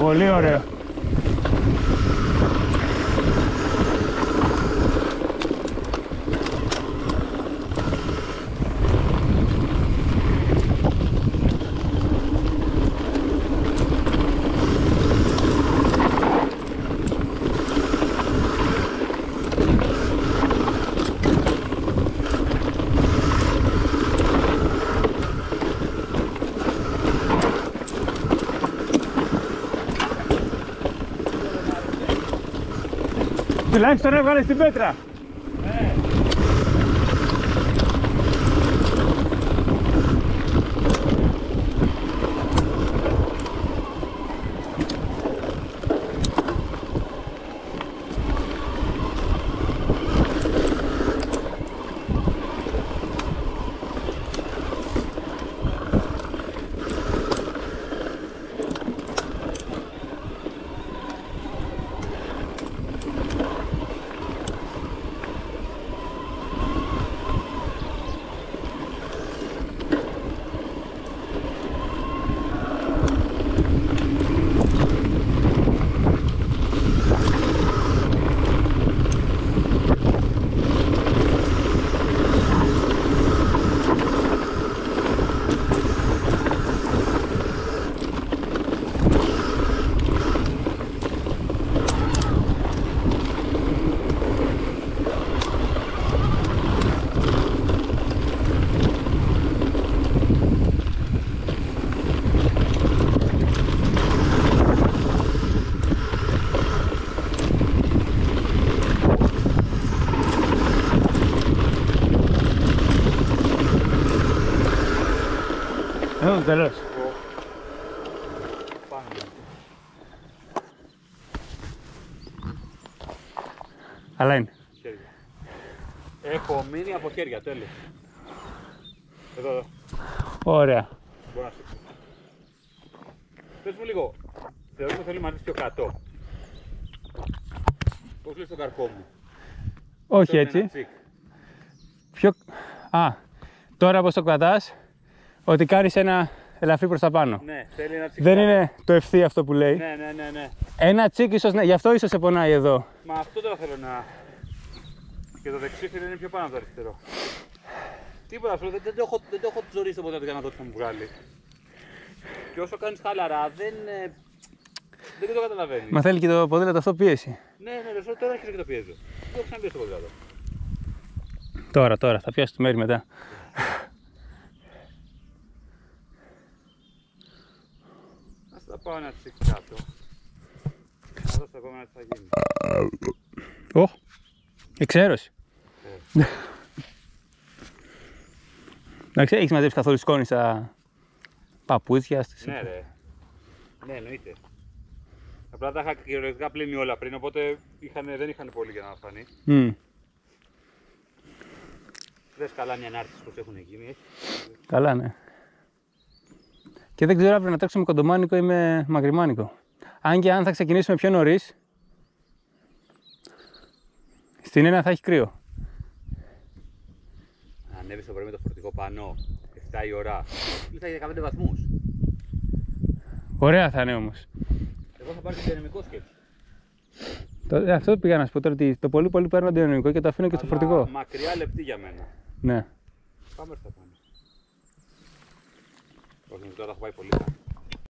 Πολύ ωραίο. Τουλάχιστον έβγαλες την πέτρα. Εδώ το τέλος. Αλλά είναι. Χέρια. Έχω μείνει από χέρια, τέλος. Εδώ. Ωραία. Μπορώ να σήξω. Πες μου λίγο, θεωρείς ότι θέλει να πιο κάτω. Πώς λες το καρκό μου. Όχι έτσι. Πιο... τώρα πως το κρατάς, ότι κάνεις ένα ελαφρύ προς τα πάνω. Ναι, θέλει ένα τσικ. Δεν είναι το ευθύ αυτό που λέει. Ναι. Ένα τσικ ίσως, ναι, γι' αυτό ίσως σε πονάει εδώ. Μα αυτό τώρα θέλω να... Και το δεξί θέλει είναι πιο πάνω από το αριστερό. Τίποτα, δεν το έχω τζορίσει ποτέ για να δω τι θα μου βγάλει. Και όσο κάνεις χαλαρά, δεν το καταλαβαίνεις. Μα θέλει και το ποδήλατο αυτό πίεση. Ναι, τώρα αρχίζω και το πιέζω. Δεν έχω ξαναπιέσει το ποδήλατο. Τώρα, θα πιάσει το μέρη μετά. Ας τα πάω ένα τσικ κάτω. Να δω στο επόμενο τι θα γίνει. Εξαίρωση. Εντάξει, έχεις μαζέψει καθόλου σκόνη στα παπούτσια, στις... Ναι ρε. Ναι, εννοείται. Απλά τα είχα κυριολεκτικά πλύνει όλα πριν, οπότε δεν είχαν πολύ για να φανεί. Δες καλά μια ανάρτηση πως έχουν γίνει. Καλά, ναι. Και δεν ξέρω αύριο να τρέξουμε κοντομάνικο ή με μακριμάνικο. Αν θα ξεκινήσουμε πιο νωρίς, στην ένα θα έχει κρύο. Ανέβεις το πρωί με το φορτηγό πάνω, 7 η ώρα, ήρθα για 15 βαθμούς. Ωραία θα είναι όμως. Εγώ θα πάρω και δυναμικό σκέψη. Αυτό πήγα να σου πω τώρα, ότι το πολύ πολύ παίρνω δυναμικό και το αφήνω και στο φορτηγό. Μακριά λεπτή για μένα. Ναι. Πάμε στα πάνω. Όχι, τώρα θα έχω πάει πολύ.